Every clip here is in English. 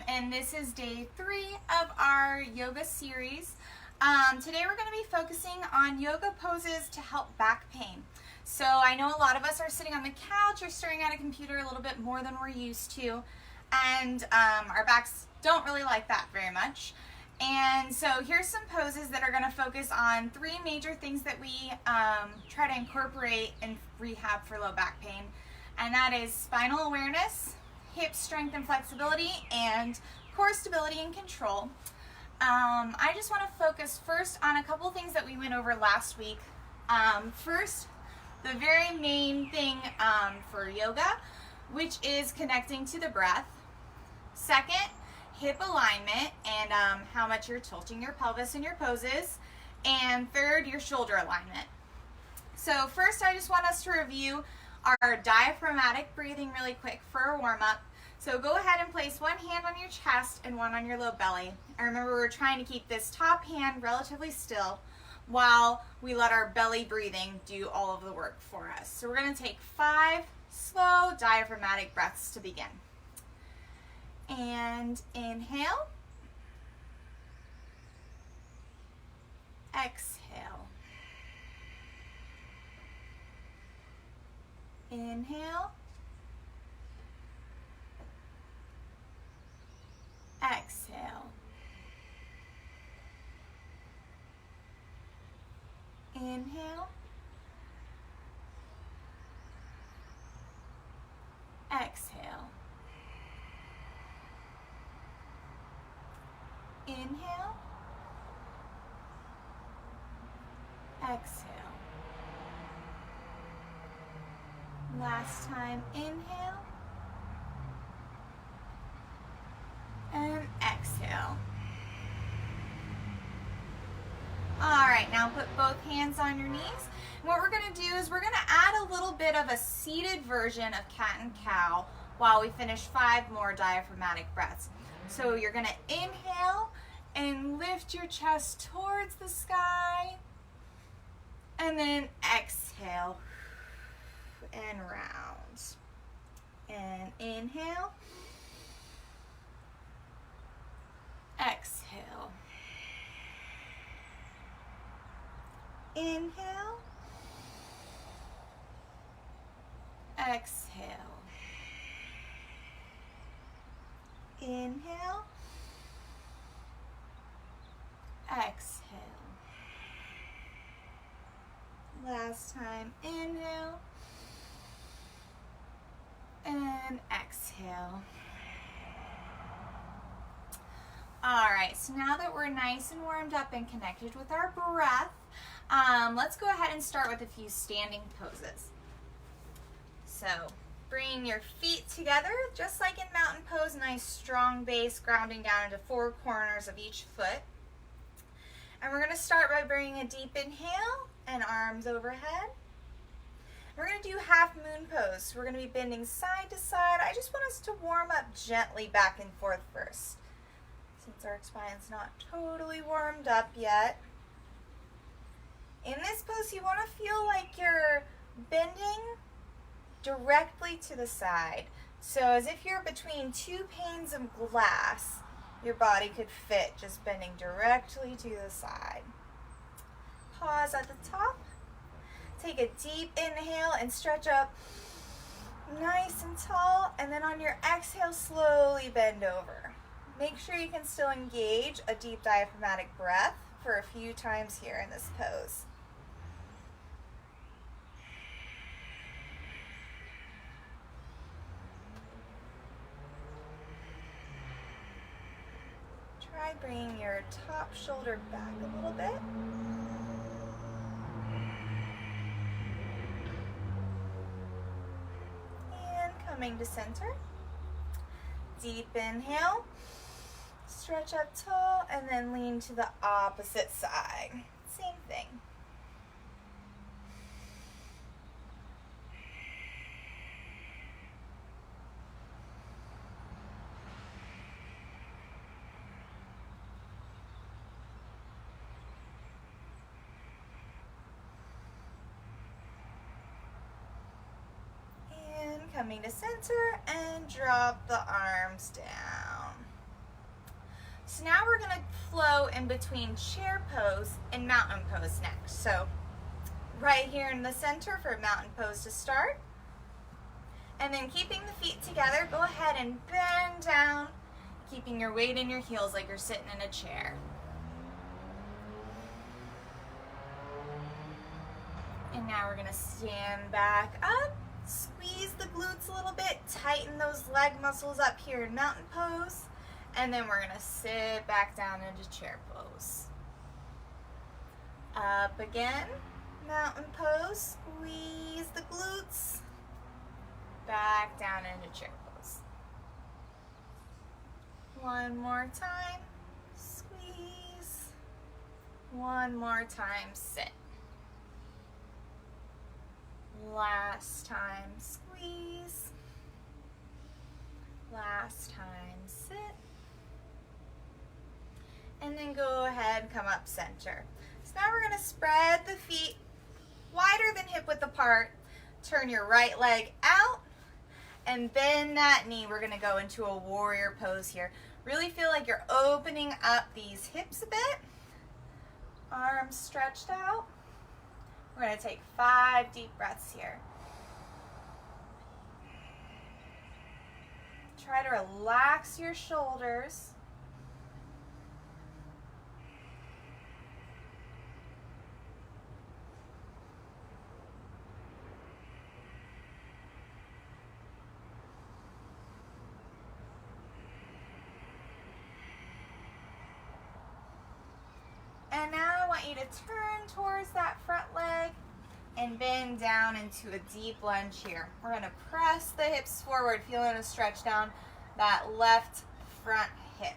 and this is day 3 of our yoga series. Today we're going to be focusing on yoga poses to help back pain. So I know a lot of us are sitting on the couch or staring at a computer a little bit more than we're used to, and our backs don't really like that very much. And so here's some poses that are going to focus on 3 major things that we try to incorporate in rehab for low back pain, and that is spinal awareness, hip strength and flexibility, and core stability and control. I just want to focus first on a couple things that we went over last week. First, the very main thing for yoga, which is connecting to the breath. Second, hip alignment and how much you're tilting your pelvis in your poses. And third, your shoulder alignment. So first, I just want us to review our diaphragmatic breathing really quick for a warm-up. So go ahead and place one hand on your chest and one on your low belly. And remember, we're trying to keep this top hand relatively still while we let our belly breathing do all of the work for us. So we're going to take 5 slow diaphragmatic breaths to begin. And inhale. Exhale. Inhale. Exhale. Inhale. Exhale. Inhale. Exhale. Last time, inhale. And exhale. All right, now put both hands on your knees. And what we're going to do is we're going to add a little bit of a seated version of cat and cow while we finish 5 more diaphragmatic breaths. So you're going to inhale and lift your chest towards the sky, and then exhale and round. And inhale. Exhale. Inhale. Exhale. Inhale. Exhale. Last time, inhale. And exhale. All right, so now that we're nice and warmed up and connected with our breath, let's go ahead and start with a few standing poses. So bring your feet together, just like in mountain pose, nice strong base grounding down into 4 corners of each foot. And we're going to start by bringing a deep inhale and arms overhead. We're going to do half moon pose. We're going to be bending side to side. I just want us to warm up gently back and forth first, since our spine's not totally warmed up yet. In this pose, you want to feel like you're bending directly to the side. So as if you're between 2 panes of glass, your body could fit just bending directly to the side. Pause at the top. Take a deep inhale and stretch up nice and tall, and then on your exhale, slowly bend over. Make sure you can still engage a deep diaphragmatic breath for a few times here in this pose. Try bringing your top shoulder back a little bit. And coming to center. Deep inhale. Stretch up tall and then lean to the opposite side. Same thing. And coming to center and drop the arms down. So now we're gonna flow in between chair pose and mountain pose next. So right here in the center for mountain pose to start. And then keeping the feet together, go ahead and bend down, keeping your weight in your heels like you're sitting in a chair. And now we're gonna stand back up, squeeze the glutes a little bit, tighten those leg muscles up here in mountain pose, and then we're gonna sit back down into chair pose. Up again, mountain pose, squeeze the glutes, back down into chair pose. One more time, squeeze. One more time, sit. Last time, squeeze. Last time, sit. And then go ahead and come up center. So now we're going to spread the feet wider than hip width apart. Turn your right leg out and bend that knee. We're going to go into a warrior pose here. Really feel like you're opening up these hips a bit. Arms stretched out. We're going to take 5 deep breaths here. Try to relax your shoulders. And now I want you to turn towards that front leg and bend down into a deep lunge here. We're going to press the hips forward, feeling a stretch down that left front hip.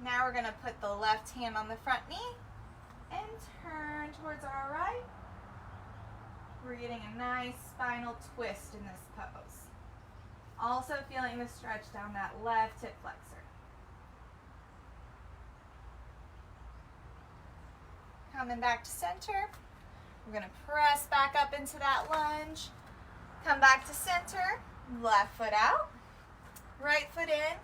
Now we're going to put the left hand on the front knee and turn towards our right. We're getting a nice spinal twist in this pose. Also feeling the stretch down that left hip flexor. Coming back to center. We're going to press back up into that lunge. Come back to center. Left foot out. Right foot in.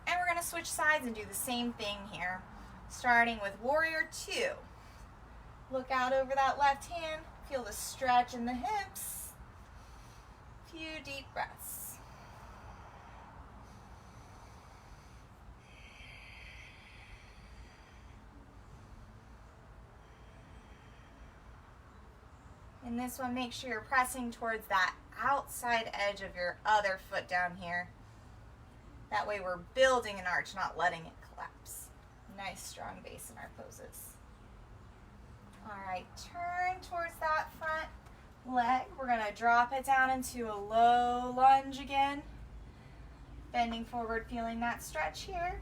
And we're going to switch sides and do the same thing here. Starting with warrior 2. Look out over that left hand. Feel the stretch in the hips. Few deep breaths. In this one, make sure you're pressing towards that outside edge of your other foot down here. That way we're building an arch, not letting it collapse. Nice strong base in our poses. All right, turn towards that front leg. We're gonna drop it down into a low lunge again. Bending forward, feeling that stretch here.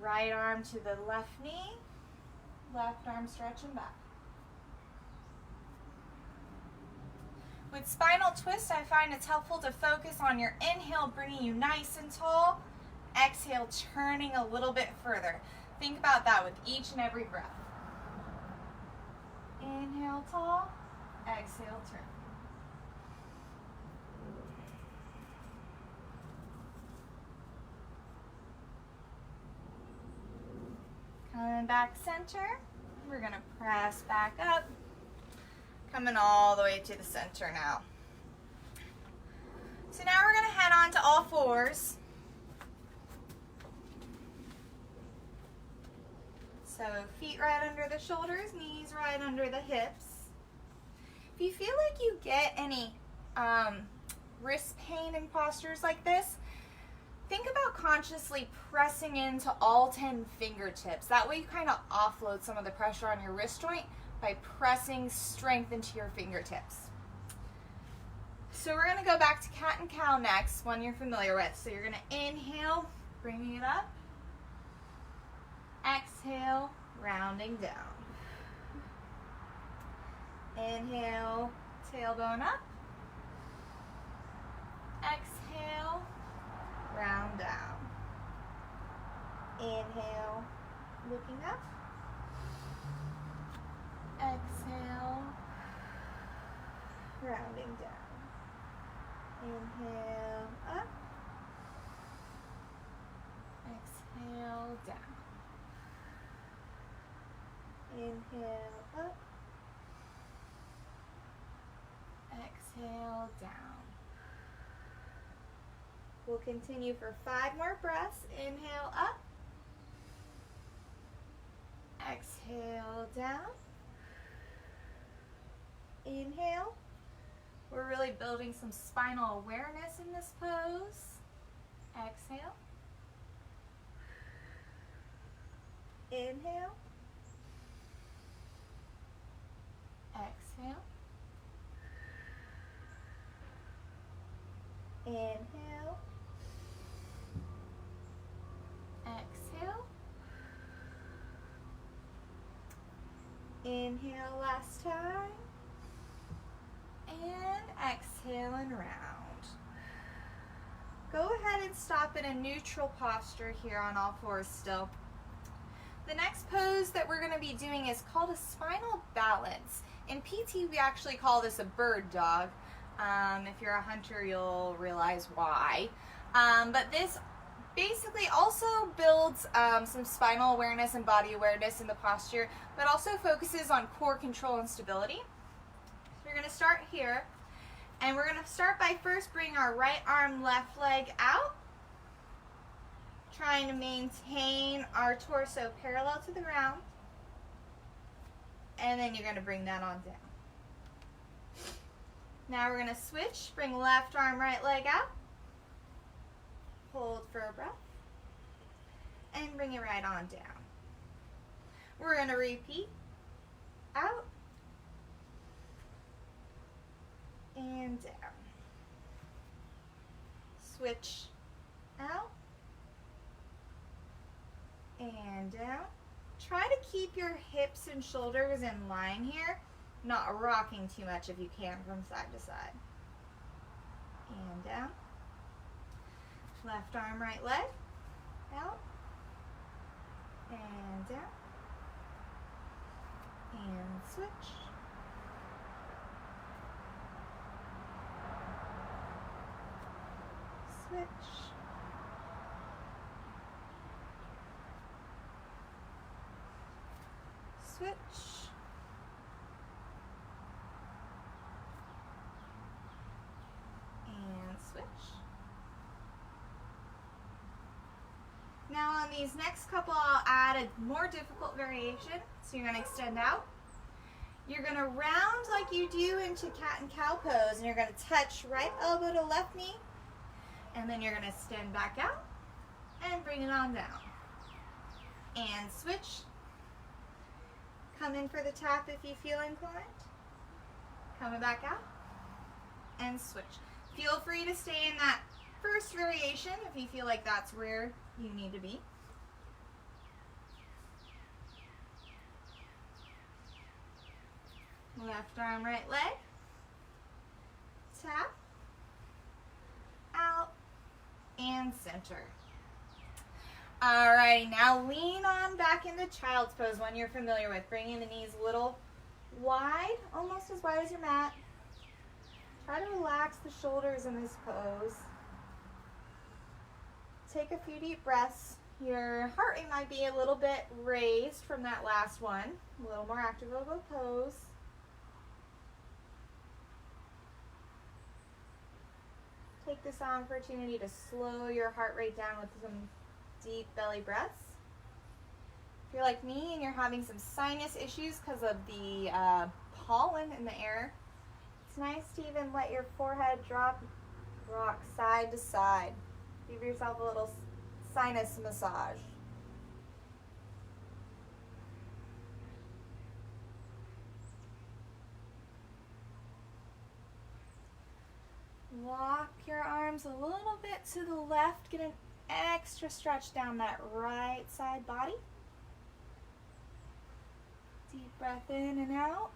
Right arm to the left knee. Left arm stretching back. With spinal twist, I find it's helpful to focus on your inhale, bringing you nice and tall. Exhale, turning a little bit further. Think about that with each and every breath. Inhale, tall. Exhale, turn. Coming back center. We're going to press back up. Coming all the way to the center now. So now we're going to head on to all fours. So feet right under the shoulders, knees right under the hips. If you feel like you get any wrist pain in postures like this, think about consciously pressing into all 10 fingertips. That way you kind of offload some of the pressure on your wrist joint by pressing strength into your fingertips. So we're going to go back to cat and cow next, one you're familiar with. So you're going to inhale, bringing it up. Exhale, rounding down. Inhale, tailbone up. Exhale, round down. Inhale, looking up. Exhale, rounding down. Inhale, down. Inhale up. Exhale down. We'll continue for 5 more breaths. Inhale up. Exhale down. Inhale. We're really building some spinal awareness in this pose. Exhale. Inhale. Exhale. Inhale. Exhale. Inhale last time. And exhale and round. Go ahead and stop in a neutral posture here on all fours still. The next pose that we're going to be doing is called a spinal balance. In PT, we actually call this a bird dog. If you're a hunter, you'll realize why. But this basically also builds some spinal awareness and body awareness in the posture, but also focuses on core control and stability. So we're going to start here, and we're going to start by first bringing our right arm, left leg out, trying to maintain our torso parallel to the ground, and then you're going to bring that on down. Now we're going to switch, bring left arm, right leg out, hold for a breath, and bring it right on down. We're going to repeat, out, and down. Switch, out, and down. Try to keep your hips and shoulders in line here, not rocking too much if you can from side to side. And down. Left arm, right leg, out, and down, and switch. Switch. Switch. And switch. Now on these next couple, I'll add a more difficult variation. So you're going to extend out. You're going to round like you do into cat and cow pose, and you're going to touch right elbow to left knee, and then you're going to extend back out and bring it on down. And switch. Come in for the tap if you feel inclined. Coming back out and switch. Feel free to stay in that first variation if you feel like that's where you need to be. Left arm, right leg. Tap. Out. And center. Alrighty, now lean on back into child's pose, one you're familiar with. Bringing the knees a little wide, almost as wide as your mat. Try to relax the shoulders in this pose. Take a few deep breaths. Your heart rate might be a little bit raised from that last one. A little more active of a pose. Take this opportunity to slow your heart rate down with some deep belly breaths. If you're like me and you're having some sinus issues because of the pollen in the air, it's nice to even let your forehead drop, rock side to side. Give yourself a little sinus massage. Walk your arms a little bit to the left. Get an extra stretch down that right side body. Deep breath in and out.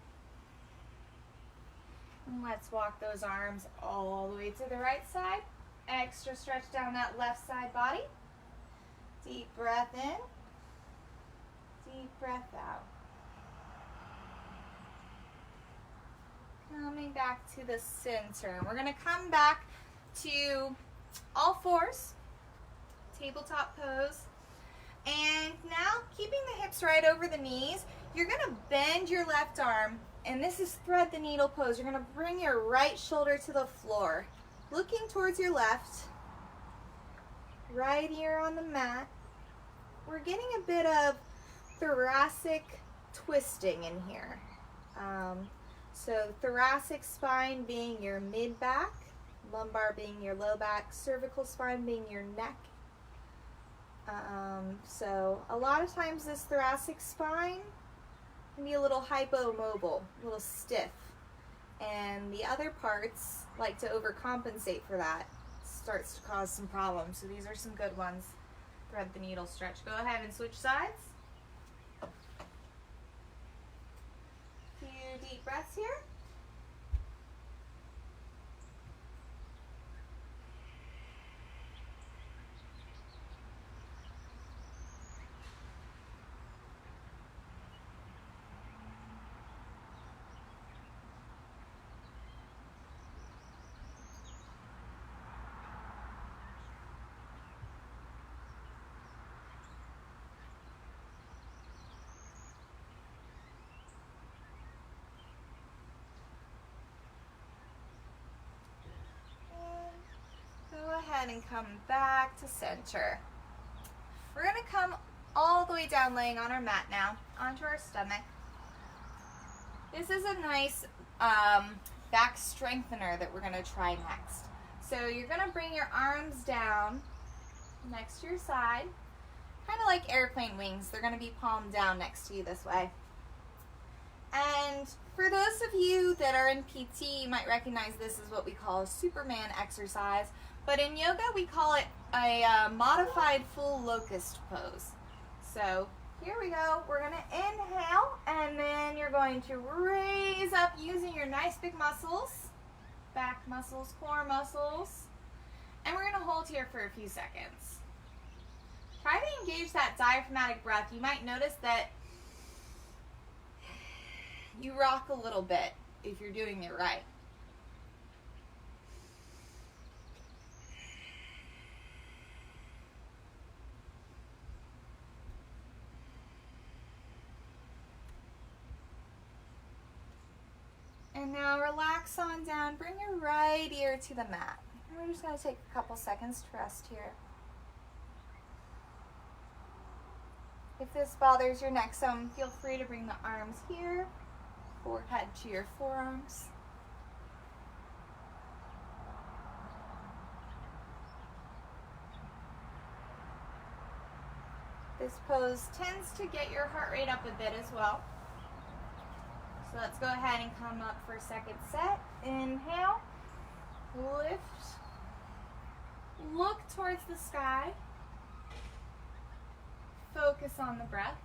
And let's walk those arms all the way to the right side. Extra stretch down that left side body. Deep breath in. Deep breath out. Coming back to the center. We're going to come back to all fours. Tabletop pose. And now, keeping the hips right over the knees, you're gonna bend your left arm, and this is thread the needle pose. You're gonna bring your right shoulder to the floor, looking towards your left, right ear on the mat. We're getting a bit of thoracic twisting in here. So thoracic spine being your mid back, lumbar being your low back, cervical spine being your neck. So a lot of times this thoracic spine can be a little hypomobile, a little stiff, and the other parts like to overcompensate for that. Starts to cause some problems. So these are some good ones. Thread the needle stretch. Go ahead and switch sides. Few deep breaths here. Go ahead and come back to center. We're going to come all the way down, laying on our mat now, onto our stomach. This is a nice back strengthener that we're going to try next. So you're going to bring your arms down next to your side, kind of like airplane wings. They're going to be palm down next to you this way. And for those of you that are in PT, you might recognize this is what we call a Superman exercise. But in yoga, we call it a modified full locust pose. So here we go. We're going to inhale, and then you're going to raise up using your nice big muscles, back muscles, core muscles. And we're going to hold here for a few seconds. Try to engage that diaphragmatic breath. You might notice that you rock a little bit if you're doing it right. And now relax on down. Bring your right ear to the mat. And we're just going to take a couple seconds to rest here. If this bothers your neck some, feel free to bring the arms here, forehead to your forearms. This pose tends to get your heart rate up a bit as well. So let's go ahead and come up for a second set. Inhale, lift, look towards the sky, focus on the breath.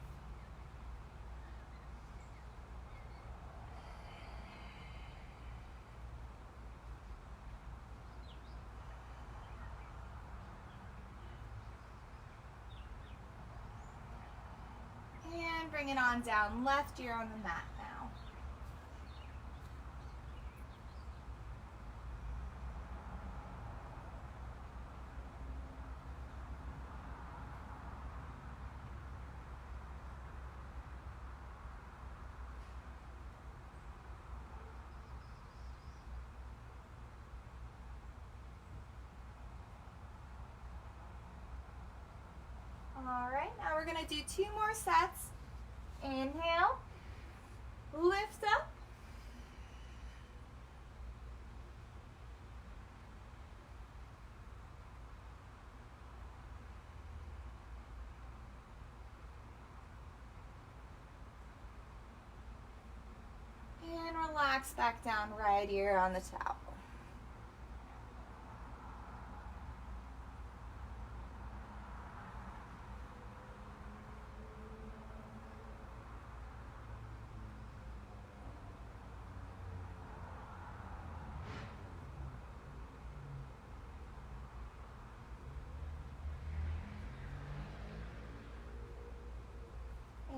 And bring it on down, left ear on the mat now. Alright, now we're going to do 2 more sets. Inhale, lift up, and relax back down, right ear on the towel.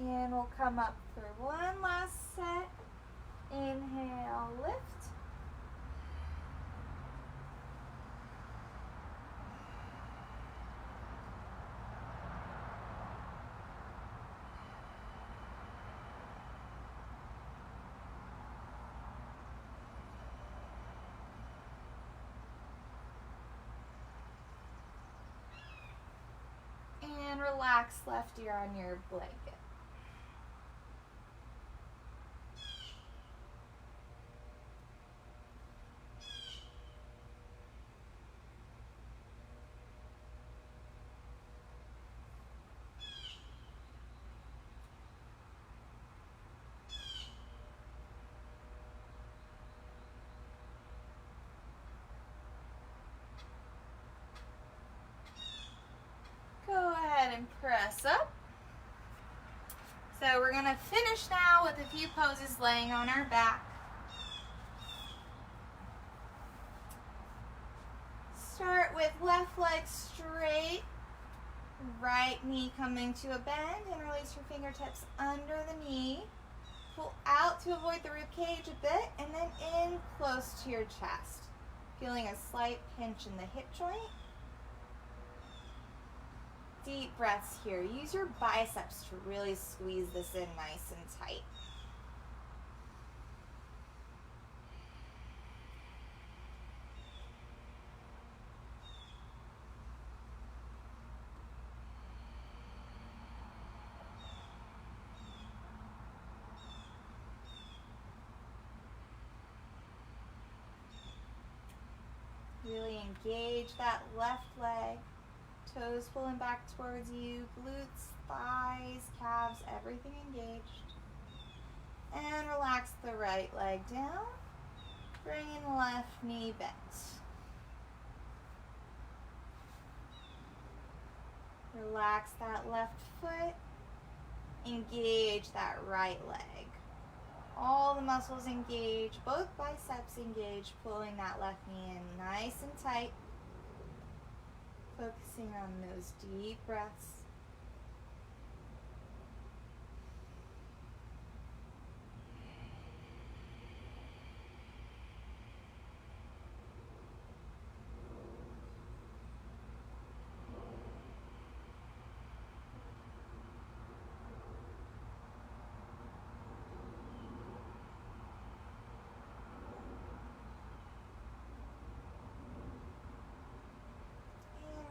And we'll come up for one last set. Inhale, lift. And relax left ear on your blanket. Go ahead and press up. So we're going to finish now with a few poses laying on our back. Start with left leg straight, right knee coming to a bend, and release your fingertips under the knee. Pull out to avoid the rib cage a bit, and then in close to your chest. Feeling a slight pinch in the hip joint. Deep breaths here. Use your biceps to really squeeze this in nice and tight. Really engage that left leg. Toes pulling back towards you, glutes, thighs, calves, everything engaged. And relax the right leg down, bringing left knee bent. Relax that left foot, engage that right leg. All the muscles engage, both biceps engage, pulling that left knee in nice and tight. Focusing on those deep breaths.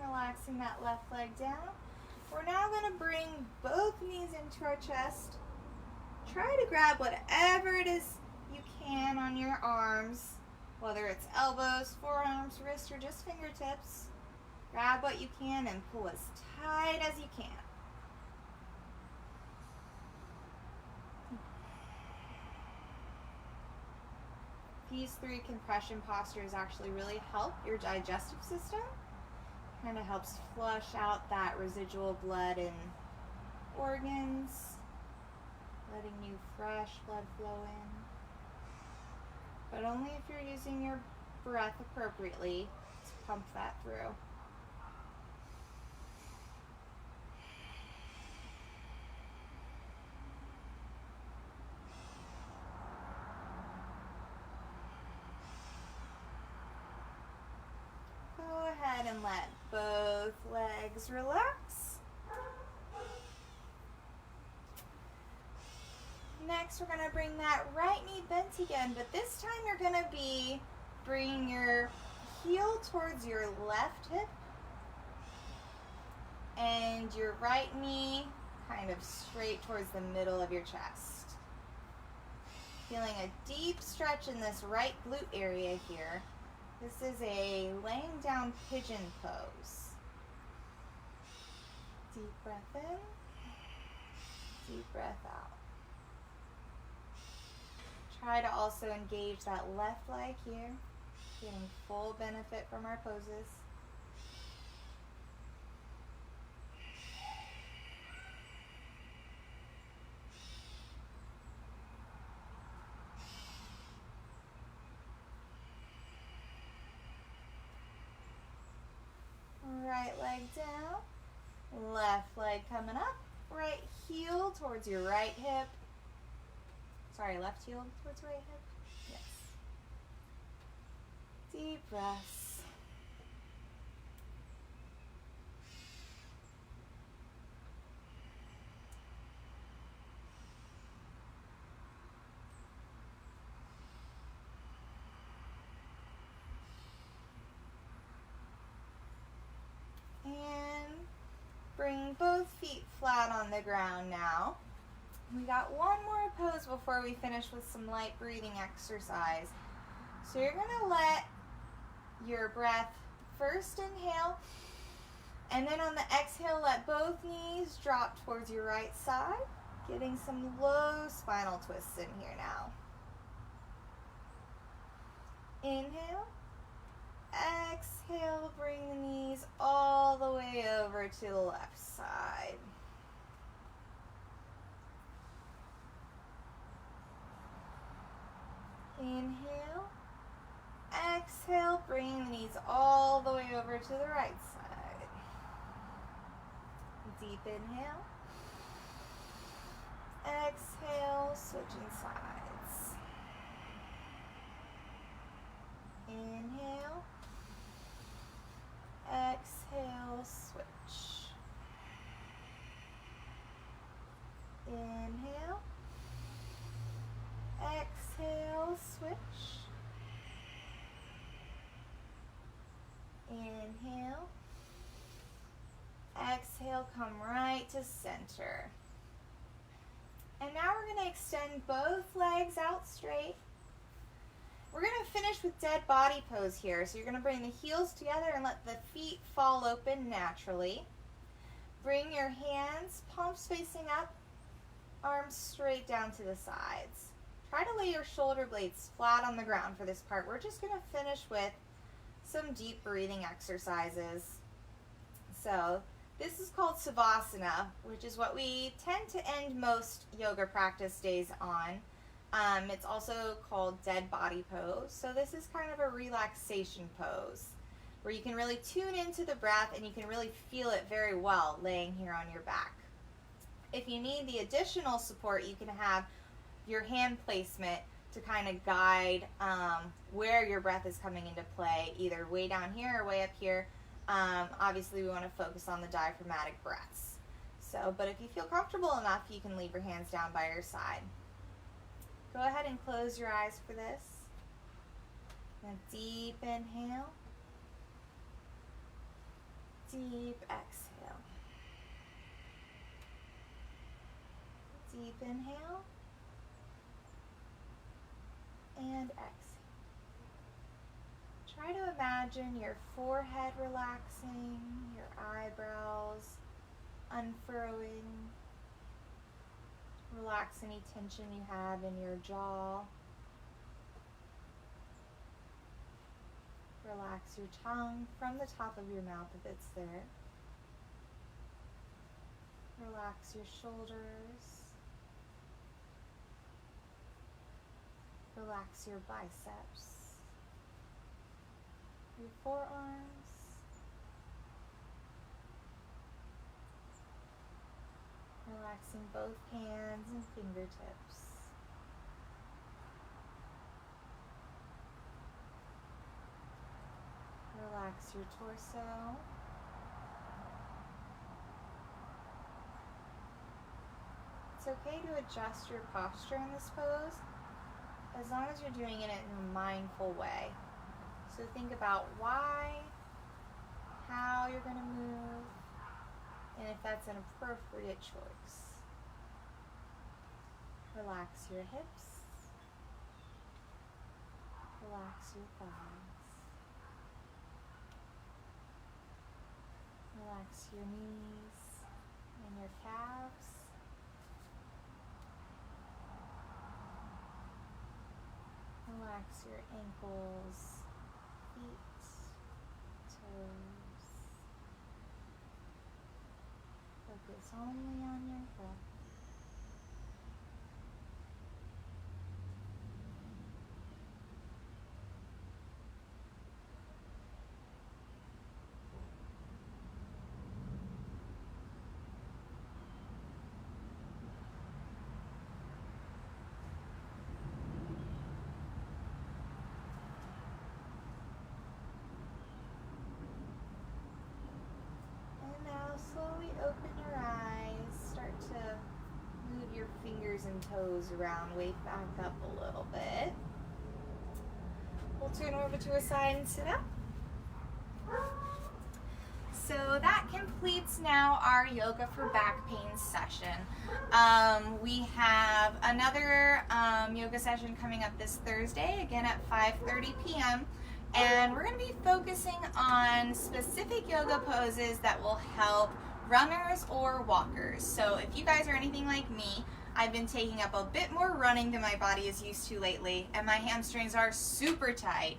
Relaxing that left leg down. We're now going to bring both knees into our chest. Try to grab whatever it is you can on your arms, whether it's elbows, forearms, wrists, or just fingertips. Grab what you can and pull as tight as you can. These 3 compression postures actually really help your digestive system. Kind of helps flush out that residual blood in organs, letting new fresh blood flow in. But only if you're using your breath appropriately to pump that through. Go ahead and let both legs relax. Next, we're going to bring that right knee bent again, but this time you're going to be bringing your heel towards your left hip and your right knee kind of straight towards the middle of your chest. Feeling a deep stretch in this right glute area here. This is a laying down pigeon pose. Deep breath in, deep breath out. Try to also engage that left leg here, getting full benefit from our poses. Right leg down, left leg coming up, right heel towards your right hip. Sorry, left heel towards right hip. Yes. Deep breaths. And bring both feet flat on the ground now. We got one more pose before we finish with some light breathing exercise. So you're gonna let your breath first inhale, and then on the exhale, let both knees drop towards your right side, getting some low spinal twists in here now. Inhale, exhale, bring the knees all the way over to the left side. Inhale, exhale, bring the knees all the way over to the right side. Deep inhale, exhale, switching sides. Inhale, exhale, switch. Inhale, exhale, switch. Inhale, exhale, come right to center. And now we're going to extend both legs out straight. We're going to finish with dead body pose here. So you're going to bring the heels together and let the feet fall open naturally. Bring your hands, palms facing up, arms straight down to the sides. Try to lay your shoulder blades flat on the ground for this part. We're just going to finish with some deep breathing exercises. So this is called Savasana, which is what we tend to end most yoga practice days on. It's also called dead body pose. So this is kind of a relaxation pose where you can really tune into the breath and you can really feel it very well laying here on your back. If you need the additional support, you can have your hand placement to kind of guide where your breath is coming into play, either way down here or way up here. Obviously we want to focus on the diaphragmatic breaths. So, but if you feel comfortable enough, you can leave your hands down by your side. Go ahead and close your eyes for this. And deep inhale. Deep exhale. Deep inhale. And exhale. Try to imagine your forehead relaxing, your eyebrows unfurrowing. Relax any tension you have in your jaw. Relax your tongue from the top of your mouth if it's there. Relax your shoulders. Relax your biceps, your forearms, relaxing both hands and fingertips. Relax your torso. It's okay to adjust your posture in this pose, as long as you're doing it in a mindful way. So think about why, how you're going to move, and if that's an appropriate choice. Relax your hips. Relax your thighs. Relax your knees and your calves. Relax your ankles, feet, toes. Focus only on your breath. Slowly open your eyes, start to move your fingers and toes around, wake back up a little bit. We'll turn over to a side and sit up. so that completes now our yoga for back pain session. We have another yoga session coming up this Thursday, again at 5:30 p.m. And we're going to be focusing on specific yoga poses that will help runners or walkers. So if you guys are anything like me, I've been taking up a bit more running than my body is used to lately, and my hamstrings are super tight.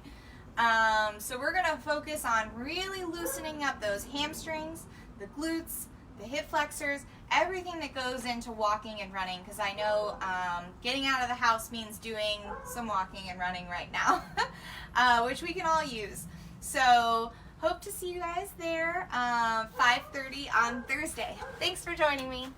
So we're going to focus on really loosening up those hamstrings, the glutes, the hip flexors, everything that goes into walking and running, because I know getting out of the house means doing some walking and running right now, which we can all use. So hope to see you guys there 5:30 on Thursday. Thanks for joining me.